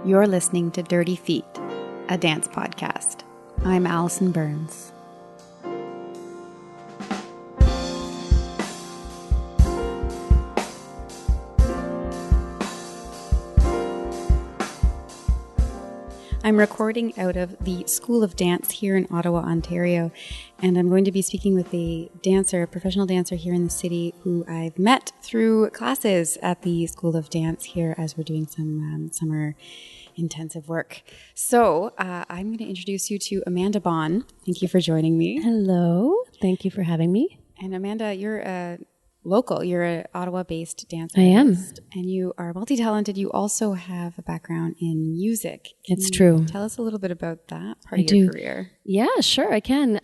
You're listening to Dirty Feet, a dance podcast. I'm Allison Burns. I'm recording out of the School of Dance here in Ottawa, Ontario, and I'm going to be speaking with a professional dancer here in the city who I've met through classes at the School of Dance here as we're doing some summer intensive work. So I'm going to introduce you to Amanda Bond. Thank you for joining me. Hello. Thank you for having me. And Amanda, you're a local. You're an Ottawa-based dancer. I am. And you are multi-talented. You also have a background in music. It's true. Tell us a little bit about that part of your career. Yeah, sure, I can.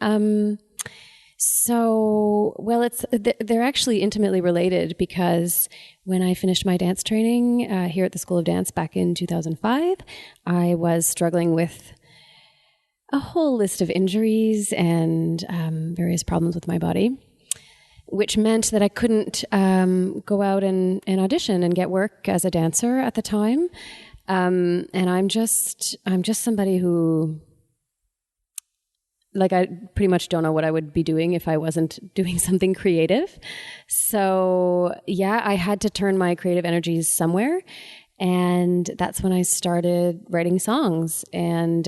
They're actually intimately related because when I finished my dance training here at the School of Dance back in 2005, I was struggling with a whole list of injuries and various problems with my body, which meant that I couldn't go out and audition and get work as a dancer at the time. And I'm just somebody who, I pretty much don't know what I would be doing if I wasn't doing something creative. So yeah, I had to turn my creative energies somewhere. And that's when I started writing songs. And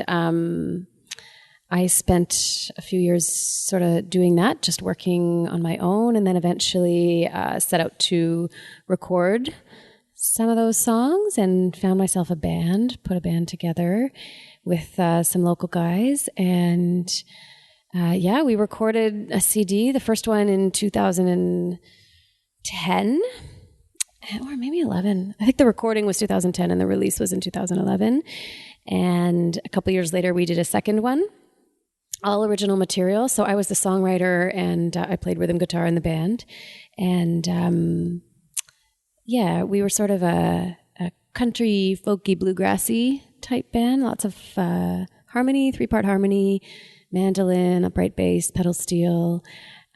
I spent a few years sort of doing that, just working on my own, and then eventually set out to record some of those songs and found myself a band, put a band together with some local guys. And we recorded a CD, the first one in 2010, or maybe 11. I think the recording was 2010 and the release was in 2011. And a couple years later, we did a second one. All original material. So I was the songwriter and I played rhythm guitar in the band. And we were sort of a country, folky, bluegrassy type band. Lots of harmony, 3-part harmony, mandolin, upright bass, pedal steel.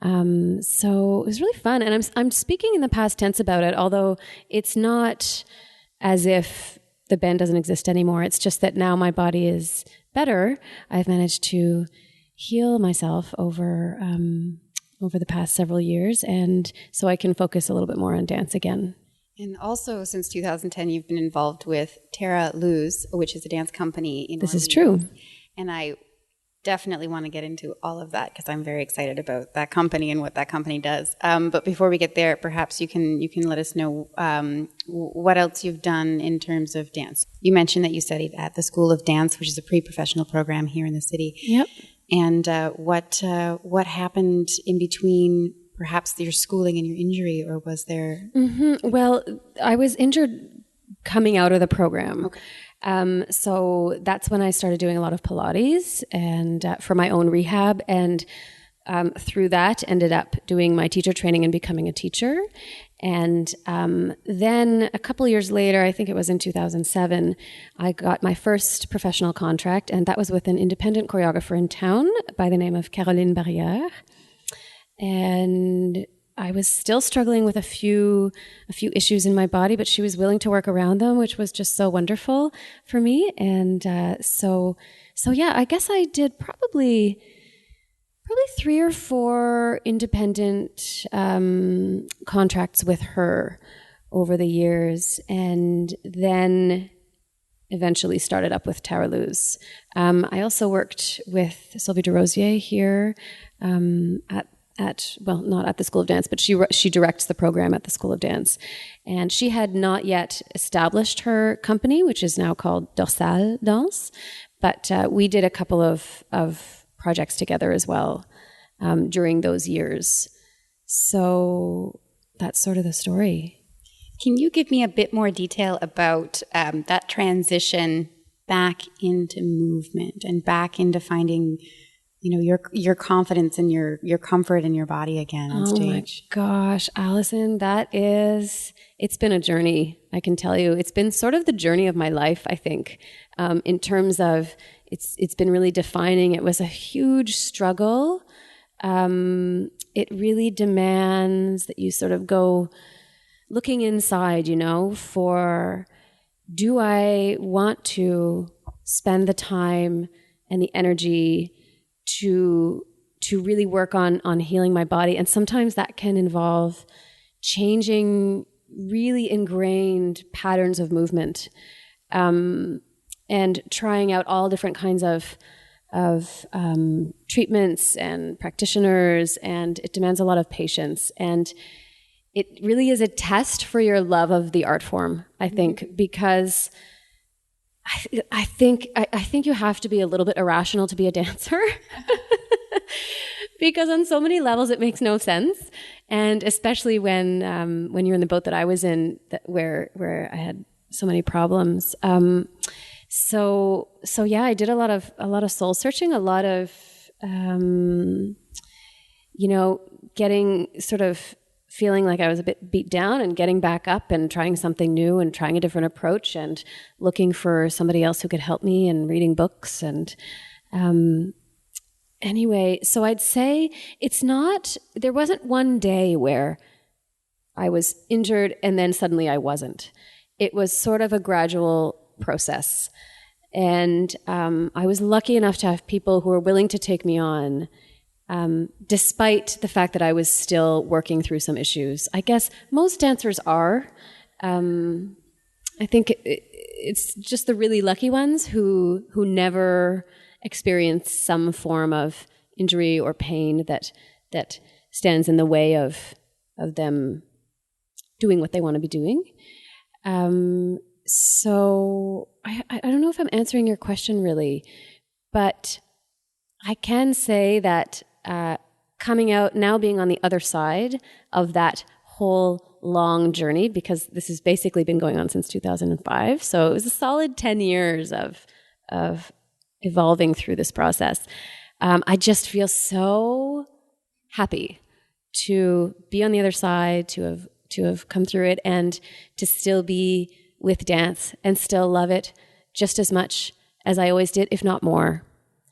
So it was really fun. And I'm speaking in the past tense about it, although it's not as if the band doesn't exist anymore. It's just that now my body is better. I've managed to heal myself over the past several years, and so I can focus a little bit more on dance again. And also, since 2010, you've been involved with Terra Luz, which is a dance company in This is true. And I definitely want to get into all of that because I'm very excited about that company and what that company does. But before we get there, perhaps you can let us know what else you've done in terms of dance. You mentioned that you studied at the School of Dance, which is a pre-professional program here in the city. Yep. And what happened in between perhaps your schooling and your injury, or was there? Mm-hmm. Well, I was injured coming out of the program. Okay. So that's when I started doing a lot of Pilates and for my own rehab, and through that ended up doing my teacher training and becoming a teacher. And then a couple years later, I think it was in 2007, I got my first professional contract, and that was with an independent choreographer in town by the name of Caroline Barrière. And I was still struggling with a few issues in my body, but she was willing to work around them, which was just so wonderful for me. And so I guess I did probably 3 or 4 independent contracts with her over the years, and then eventually started up with Terra Luz. I also worked with Sylvie DeRosier here not at the School of Dance, but she directs the program at the School of Dance. And she had not yet established her company, which is now called Dorsal Danse, but we did a couple of projects together as well during those years. So that's sort of the story. Can you give me a bit more detail about that transition back into movement and back into finding, your confidence and your comfort in your body again on stage? Oh my gosh, Allison, it's been a journey, I can tell you. It's been sort of the journey of my life, I think, in terms of it's been really defining. It was a huge struggle. It really demands that you sort of go looking inside, for do I want to spend the time and the energy to really work on healing my body? And sometimes that can involve changing really ingrained patterns of movement, and trying out all different kinds of treatments and practitioners, and it demands a lot of patience. And it really is a test for your love of the art form, I think, because I think you have to be a little bit irrational to be a dancer. Because on so many levels it makes no sense, and especially when you're in the boat that I was in, where I had so many problems. So yeah, I did a lot of soul searching, a lot of getting sort of feeling like I was a bit beat down and getting back up and trying something new and trying a different approach and looking for somebody else who could help me and reading books and. Anyway, so I'd say there wasn't one day where I was injured and then suddenly I wasn't. It was sort of a gradual process. And I was lucky enough to have people who were willing to take me on, despite the fact that I was still working through some issues. I guess most dancers are. I think it's just the really lucky ones who never experience some form of injury or pain that stands in the way of them doing what they want to be doing. So I don't know if I'm answering your question really, but I can say that coming out, now being on the other side of that whole long journey, because this has basically been going on since 2005. So it was a solid 10 years of evolving through this process. I just feel so happy to be on the other side, to have come through it, and to still be with dance and still love it just as much as I always did, if not more.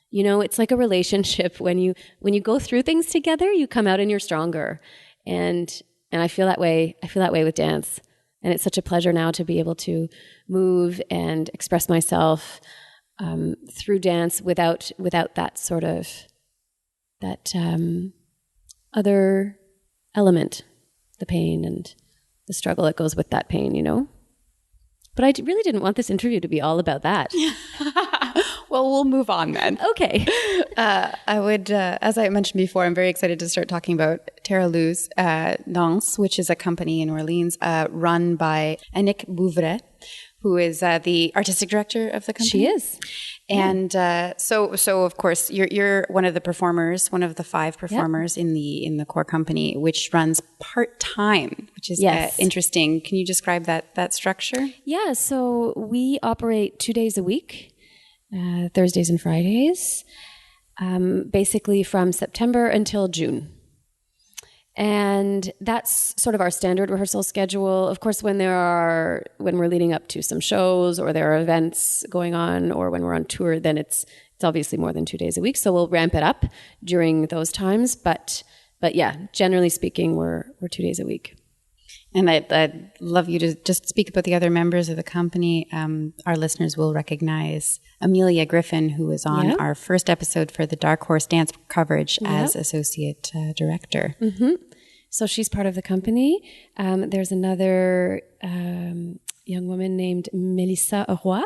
You know, it's like a relationship. When you go through things together, you come out and you're stronger. And I feel that way. I feel that way with dance. And it's such a pleasure now to be able to move and express myself through dance without that sort of other element, the pain and the struggle that goes with that pain, you know? But I really didn't want this interview to be all about that. Well, we'll move on then. Okay. I would, as I mentioned before, I'm very excited to start talking about Terra Luz Danse, which is a company in New Orleans run by Annick Bouvret, who is the artistic director of the company. She is. And so of course, you're one of the performers, one of the 5 performers in the core company, which runs part-time, which is interesting. Can you describe that structure? Yeah, so we operate 2 days a week, Thursdays and Fridays, basically from September until June. And that's sort of our standard rehearsal schedule. Of course, when we're leading up to some shows or there are events going on or when we're on tour, then it's obviously more than 2 days a week. So we'll ramp it up during those times. But yeah, generally speaking, we're 2 days a week. And I'd love you to just speak about the other members of the company. Our listeners will recognize Amelia Griffin, who was on our first episode for the Dark Horse Dance coverage as associate director. Mm-hmm. So she's part of the company. There's another young woman named Melissa Roy,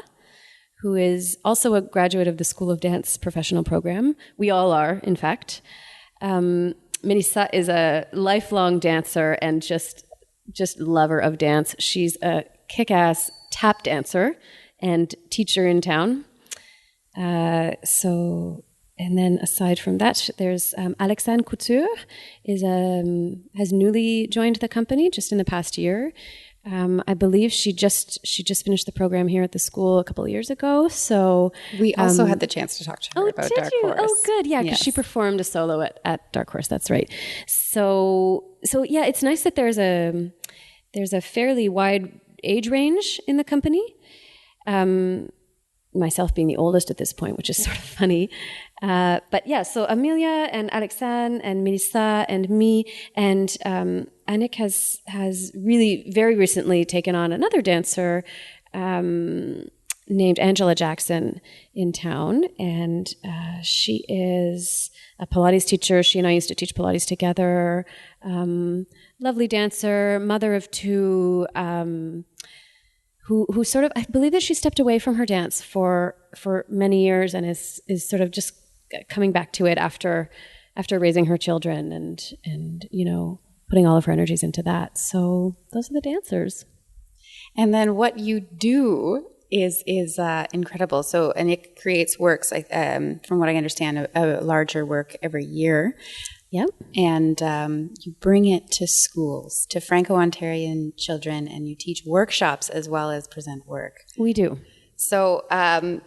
who is also a graduate of the School of Dance professional program. We all are, in fact. Melissa is a lifelong dancer and just lover of dance. She's a kick-ass tap dancer and teacher in town. And then aside from that, there's Alexandre Couture has newly joined the company just in the past year. I believe she just finished the program here at the school a couple of years ago. So we also had the chance to talk to her about Dark Horse. Oh, good. Yeah, because she performed a solo at Dark Horse. That's right. So yeah, it's nice that there's a fairly wide age range in the company. Myself being the oldest at this point, which is sort of funny. But yeah, so Amelia and Alexandre and Melissa and me and Annick has really very recently taken on another dancer, named Angela Jackson in town, and she is a Pilates teacher. She and I used to teach Pilates together. Lovely dancer, mother of two, who sort of, I believe that she stepped away from her dance for many years and is sort of just coming back to it after raising her children and putting all of her energies into that. So those are the dancers. And then what you do is incredible. So, and it creates works, from what I understand, a larger work every year. Yep. And you bring it to schools, to Franco-Ontarian children, and you teach workshops as well as present work. We do. So can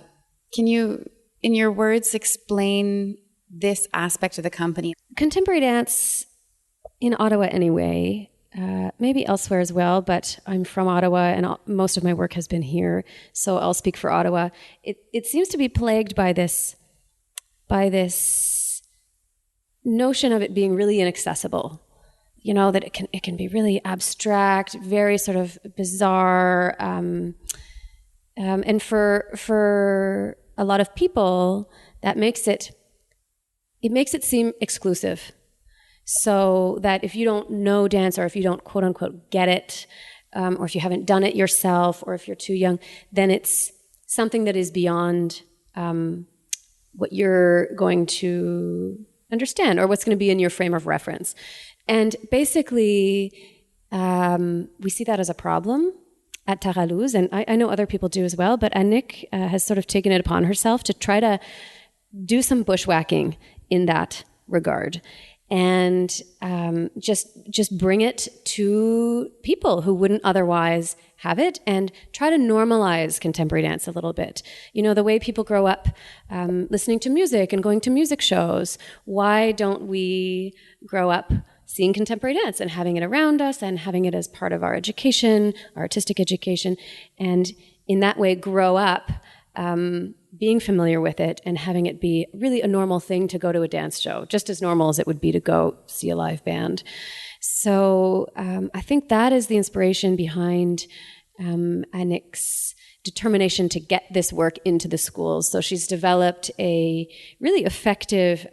you, in your words, explain this aspect of the company? Contemporary dance in Ottawa anyway, maybe elsewhere as well, but I'm from Ottawa and most of my work has been here, so I'll speak for Ottawa. It seems to be plagued by this notion of it being really inaccessible. That it can be really abstract, very sort of bizarre, and for a lot of people that makes it seem exclusive. So that if you don't know dance, or if you don't quote unquote get it, or if you haven't done it yourself, or if you're too young, then it's something that is beyond what you're going to understand or what's going to be in your frame of reference. And basically, we see that as a problem at Taralouse, and I know other people do as well, but Annick has sort of taken it upon herself to try to do some bushwhacking in that regard. And just bring it to people who wouldn't otherwise have it, and try to normalize contemporary dance a little bit. The way people grow up listening to music and going to music shows, why don't we grow up seeing contemporary dance and having it around us and having it as part of our education, our artistic education, and in that way grow up being familiar with it and having it be really a normal thing to go to a dance show, just as normal as it would be to go see a live band. So I think that is the inspiration behind Annick's determination to get this work into the schools. So she's developed a really effective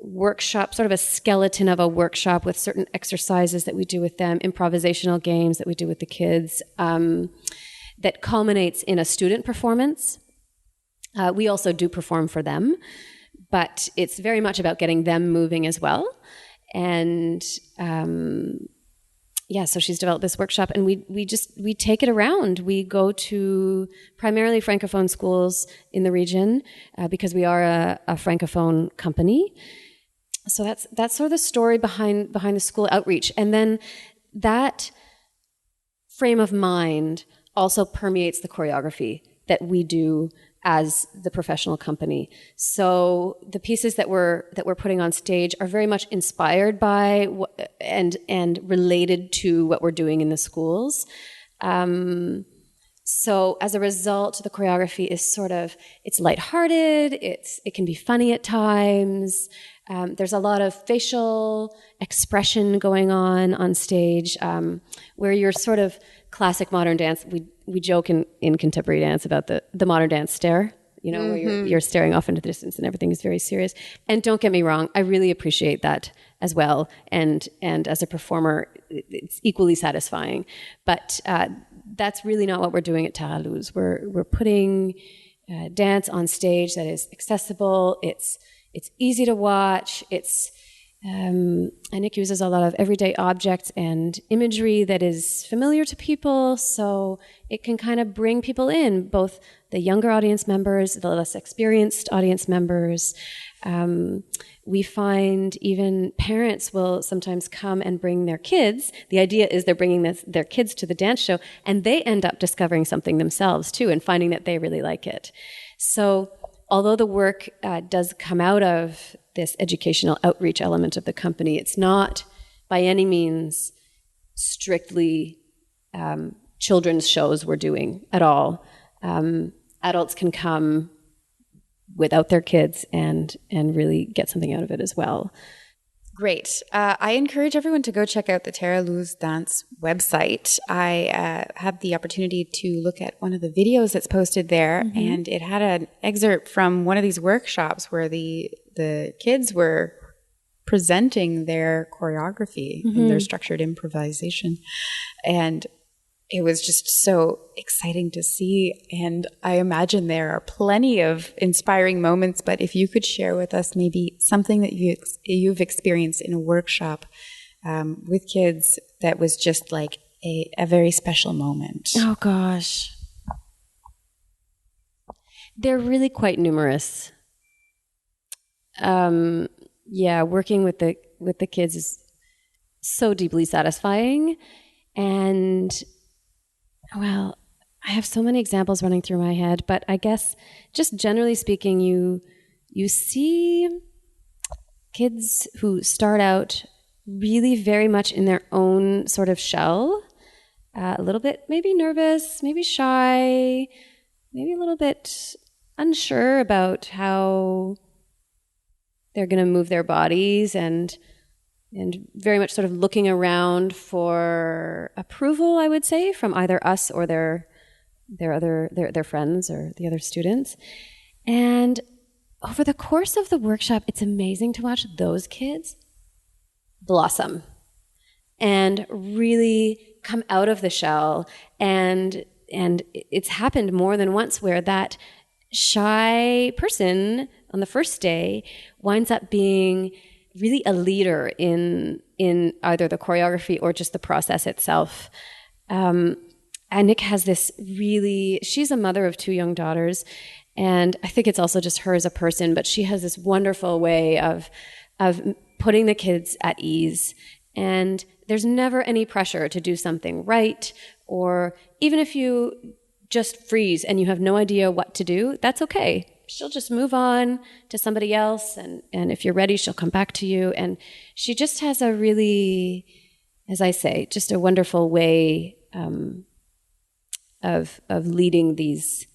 workshop, sort of a skeleton of a workshop with certain exercises that we do with them, improvisational games that we do with the kids, that culminates in a student performance. We also do perform for them, but it's very much about getting them moving as well. And so she's developed this workshop, and we take it around. We go to primarily Francophone schools in the region because we are a Francophone company. So that's sort of the story behind the school outreach. And then that frame of mind also permeates the choreography that we do as the professional company. So the pieces that we're putting on stage are very much inspired by and related to what we're doing in the schools. So as a result, the choreography is it's lighthearted. It can be funny at times. There's a lot of facial expression going on stage, where you're sort of classic modern dance. We joke in contemporary dance about the modern dance stare, where you're staring off into the distance and everything is very serious. And don't get me wrong, I really appreciate that as well. And as a performer, it's equally satisfying. But that's really not what we're doing at Taralouse. We're putting dance on stage that is accessible. It's easy to watch. Annick uses a lot of everyday objects and imagery that is familiar to people, so it can kind of bring people in, both the younger audience members, the less experienced audience members. We find even parents will sometimes come and bring their kids. The idea is they're bringing their kids to the dance show, and they end up discovering something themselves too and finding that they really like it. So although the work does come out of this educational outreach element of the company, it's not by any means strictly children's shows we're doing at all. Adults can come without their kids and really get something out of it as well. Great. I encourage everyone to go check out the Terra Luz Dance website. I had the opportunity to look at one of the videos that's posted there, and it had an excerpt from one of these workshops where the kids were presenting their choreography and their structured improvisation. And it was just so exciting to see. And I imagine there are plenty of inspiring moments, but if you could share with us maybe something that you've experienced in a workshop with kids that was just like a very special moment. Oh, gosh. They're really quite numerous. Working with the kids is so deeply satisfying. And well, I have so many examples running through my head, but I guess just generally speaking, you see kids who start out really very much in their own sort of shell, a little bit maybe nervous, maybe shy, maybe a little bit unsure about how they're going to move their bodies and very much sort of looking around for approval, I would say, from either us or their friends or the other students. And over the course of the workshop, it's amazing to watch those kids blossom and really come out of the shell. And it's happened more than once where that shy person on the first day winds up being really a leader in either the choreography or just the process itself. And Nick has this she's a mother of 2 young daughters, and I think it's also just her as a person, but she has this wonderful way of putting the kids at ease. And there's never any pressure to do something right, or even if you just freeze and you have no idea what to do, that's okay. She'll just move on to somebody else, and if you're ready, she'll come back to you. And she just has a really, as I say, just a wonderful way of leading these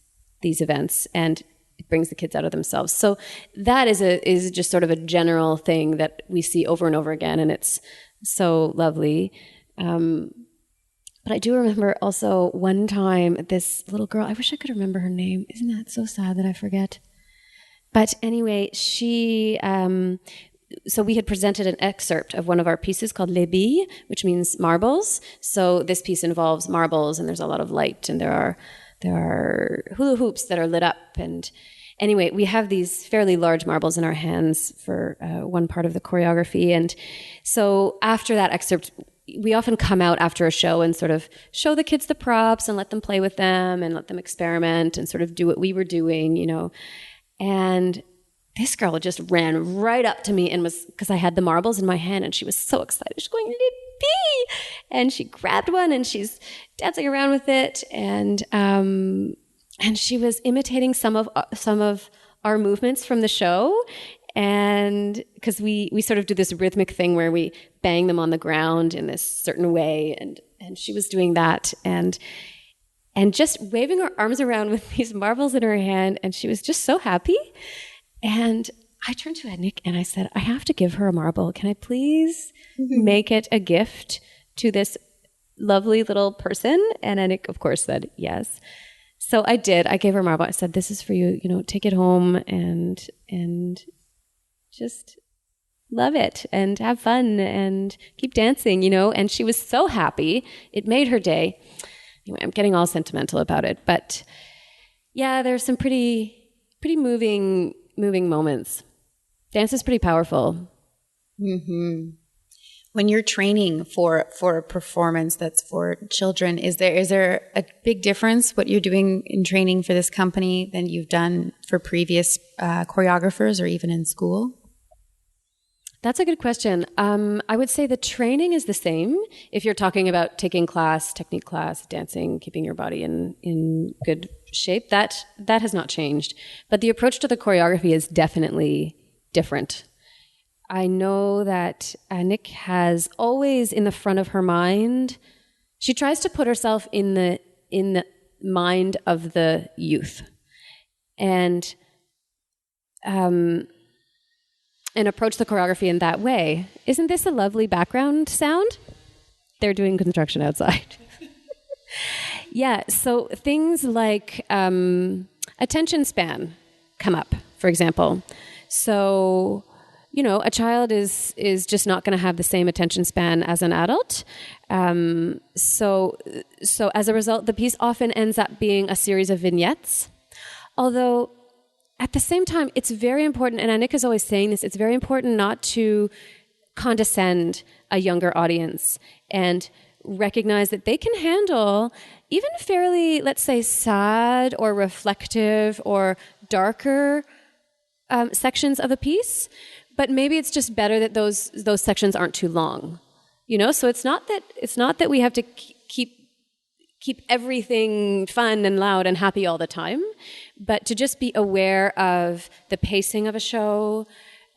events, and it brings the kids out of themselves. So that is just sort of a general thing that we see over and over again, and it's so lovely. But I do remember also one time this little girl, I wish I could remember her name. Isn't that so sad that I forget? But anyway, she, so we had presented an excerpt of one of our pieces called Les Billes, which means marbles. So this piece involves marbles, and there's a lot of light, and there are hula hoops that are lit up. And anyway, we have these fairly large marbles in our hands for one part of the choreography. And so after that excerpt, we often come out after a show and sort of show the kids the props and let them play with them and let them experiment and sort of do what we were doing, you know. And this girl just ran right up to me and was, because I had the marbles in my hand, and she was so excited. She's going, "Libby!" And she grabbed one and she's dancing around with it. And she was imitating some of our movements from the show. And because we sort of do this rhythmic thing where we bang them on the ground in this certain way, and she was doing that and just waving her arms around with these marbles in her hand, and she was just so happy. And I turned to Nick and I said, I have to give her a marble. Can I please make it a gift to this lovely little person? And Nick, of course, said yes. So I did. I gave her a marble. I said, "This is for you. You know, take it home and just love it and have fun and keep dancing, you know." And she was so happy. It made her day. Anyway, I'm getting all sentimental about it. But yeah, there's some pretty moving moments. Dance is pretty powerful. Mm-hmm. When you're training for a performance that's for children, is there a big difference what you're doing in training for this company than you've done for previous choreographers or even in school? That's a good question. I would say the training is the same. If you're talking about taking class, technique class, dancing, keeping your body in good shape, that has not changed. But the approach to the choreography is definitely different. I know that Nick has always in the front of her mind, she tries to put herself in the mind of the youth. And approach the choreography in that way. Isn't this a lovely background sound? They're doing construction outside. Yeah, so things like attention span come up, for example. So, a child is just not going to have the same attention span as an adult. So as a result, the piece often ends up being a series of vignettes. Although, at the same time, it's very important, and Annick is always saying this, it's very important not to condescend a younger audience and recognize that they can handle even fairly, let's say, sad or reflective or darker sections of a piece. But maybe it's just better that those sections aren't too long. So it's not that we have to keep everything fun and loud and happy all the time, but to just be aware of the pacing of a show.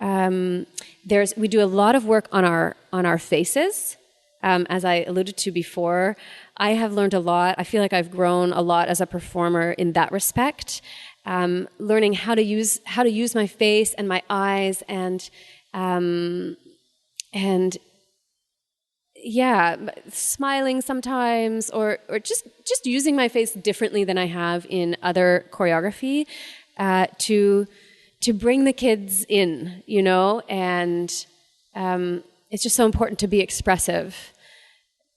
We do a lot of work on our faces. As I alluded to before, I have learned a lot. I feel like I've grown a lot as a performer in that respect. Learning how to use my face and my eyes and smiling sometimes or just using my face differently than I have in other choreography to bring the kids in, and it's just so important to be expressive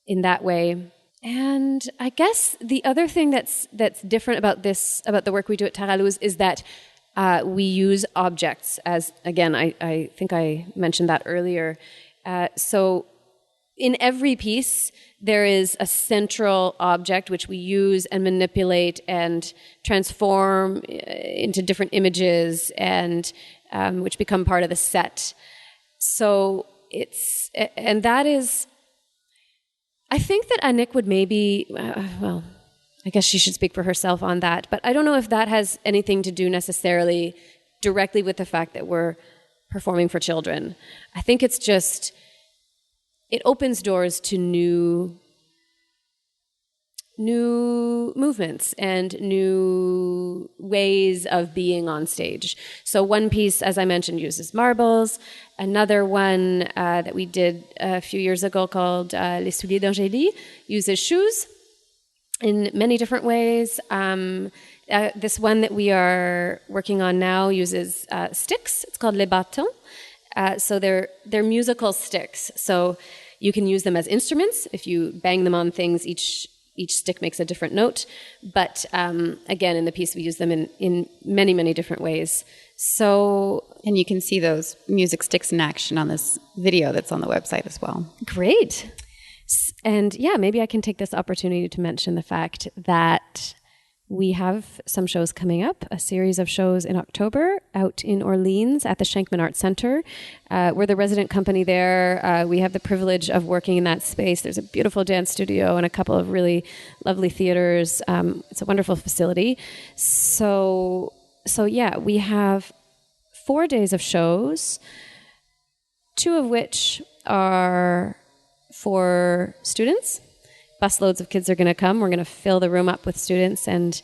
in that way. And I guess the other thing that's different about the work we do at Taralouse is that we use objects as, again, I think I mentioned that earlier. So in every piece, there is a central object which we use and manipulate and transform into different images and which become part of the set. So that is, I think that Annick would maybe, I guess she should speak for herself on that, but I don't know if that has anything to do necessarily directly with the fact that we're performing for children. I think it's just, it opens doors to new movements and new ways of being on stage. So one piece, as I mentioned, uses marbles. Another one that we did a few years ago called Les Souliers d'Angélie uses shoes in many different ways. This one that we are working on now uses sticks. It's called Les Bâtons. So they're musical sticks. So you can use them as instruments. If you bang them on things, each stick makes a different note. But again, in the piece, we use them in many, many different ways. And you can see those music sticks in action on this video that's on the website as well. Great. And yeah, maybe I can take this opportunity to mention the fact that we have some shows coming up, a series of shows in October out in Orleans at the Schenkman Arts Center. We're the resident company there. We have the privilege of working in that space. There's a beautiful dance studio and a couple of really lovely theaters. It's a wonderful facility. So yeah, we have 4 days of shows, 2 of which are for students. Busloads of kids are going to come. We're going to fill the room up with students and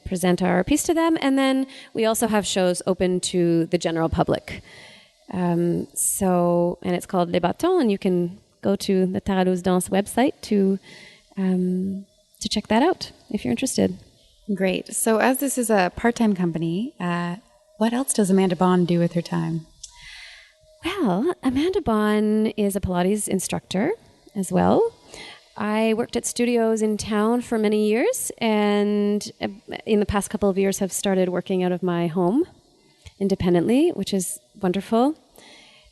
present our piece to them. And then we also have shows open to the general public. And it's called Les Bâtons, and you can go to the Taralouse Danse website to check that out if you're interested. Great. So as this is a part-time company, what else does Amanda Bond do with her time? Well, Amanda Bond is a Pilates instructor as well. I worked at studios in town for many years, and in the past couple of years have started working out of my home independently, which is wonderful.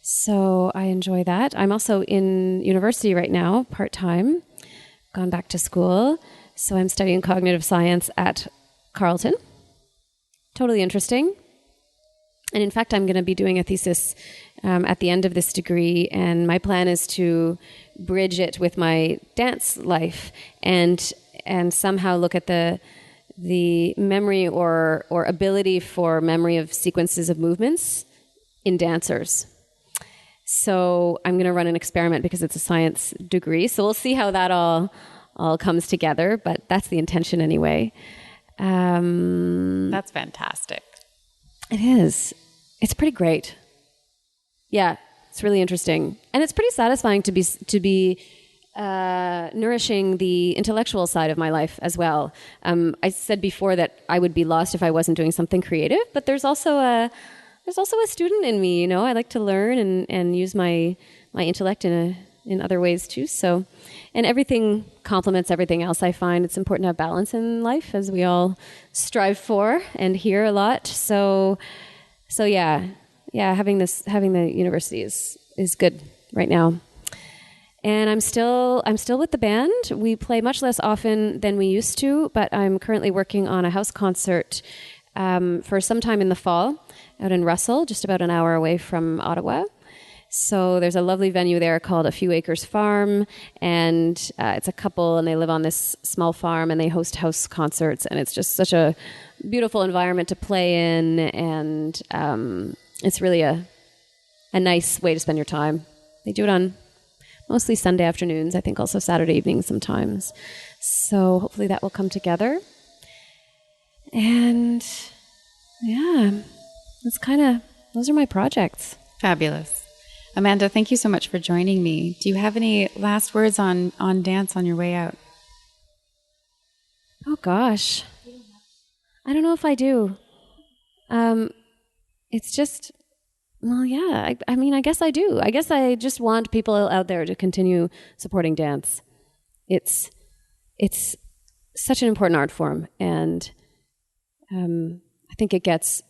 So I enjoy that. I'm also in university right now, part-time, gone back to school. So I'm studying cognitive science at Carleton. Totally interesting. And in fact, I'm going to be doing a thesis at the end of this degree, and my plan is to bridge it with my dance life and somehow look at the memory or ability for memory of sequences of movements in dancers. So I'm going to run an experiment because it's a science degree. So we'll see how that all comes together, but that's the intention anyway. That's fantastic. It is. It's pretty great. Yeah, it's really interesting. And it's pretty satisfying to be nourishing the intellectual side of my life as well. I said before that I would be lost if I wasn't doing something creative, but there's also a student in me, I like to learn and use my intellect in other ways too. So, and everything complements everything else. I find it's important to have balance in life, as we all strive for and hear a lot. So yeah, having the university is good right now. And I'm still with the band. We play much less often than we used to, but I'm currently working on a house concert for some time in the fall out in Russell, just about an hour away from Ottawa. So there's a lovely venue there called A Few Acres Farm, and it's a couple, and they live on this small farm, and they host house concerts, and it's just such a beautiful environment to play in, and it's really a nice way to spend your time. They do it on mostly Sunday afternoons, I think also Saturday evenings sometimes. So hopefully that will come together. And yeah, those are my projects. Fabulous. Amanda, thank you so much for joining me. Do you have any last words on dance on your way out? Oh gosh, I don't know if I do. It's just, well, yeah, I guess I do. I guess I just want people out there to continue supporting dance. It's such an important art form, and I think it gets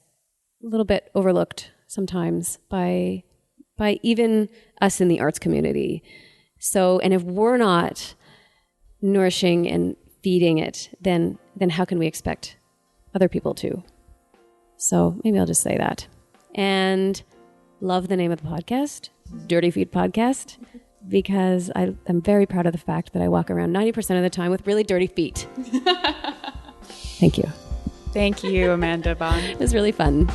a little bit overlooked sometimes by even us in the arts community. So, and if we're not nourishing and feeding it, then how can we expect other people to? So maybe I'll just say that. And love the name of the podcast, Dirty Feet Podcast, because I'm very proud of the fact that I walk around 90% of the time with really dirty feet. Thank you. Thank you, Amanda Bond. It was really fun.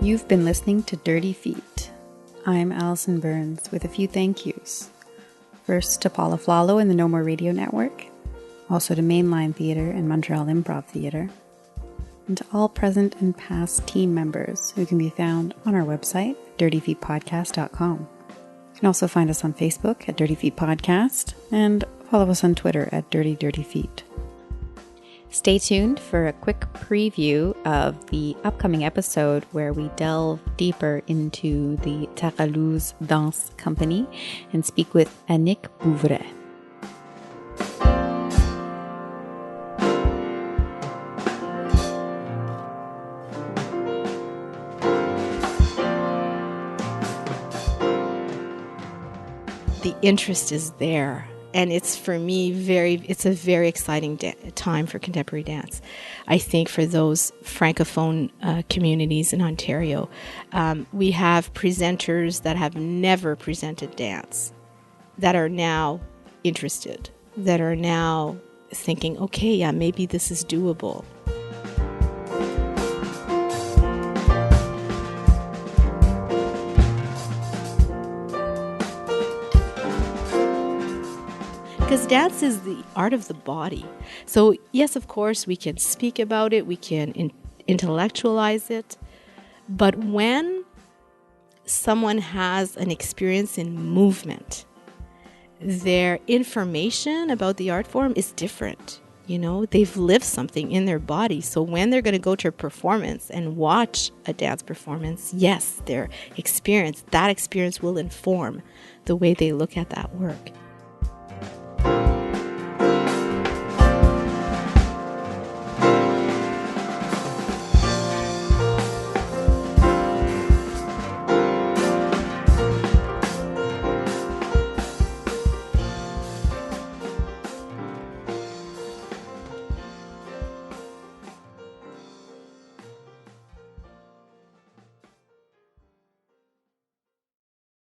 You've been listening to Dirty Feet. I'm Alison Burns with a few thank yous. First to Paula Flalo and the No More Radio Network, also to Mainline Theatre and Montreal Improv Theatre, and to all present and past team members who can be found on our website, dirtyfeetpodcast.com. You can also find us on Facebook at Dirty Feet Podcast and follow us on Twitter at Dirty Feet. Stay tuned for a quick preview of the upcoming episode where we delve deeper into the Taralouse Dance Company and speak with Annick Bouvret. The interest is there. And it's, for me, it's a very exciting time for contemporary dance. I think for those francophone communities in Ontario, we have presenters that have never presented dance that are now interested, that are now thinking, okay, yeah, maybe this is doable. Because dance is the art of the body. So yes, of course, we can speak about it, we can intellectualize it. But when someone has an experience in movement, their information about the art form is different. They've lived something in their body. So when they're going to go to a performance and watch a dance performance, yes, that experience will inform the way they look at that work.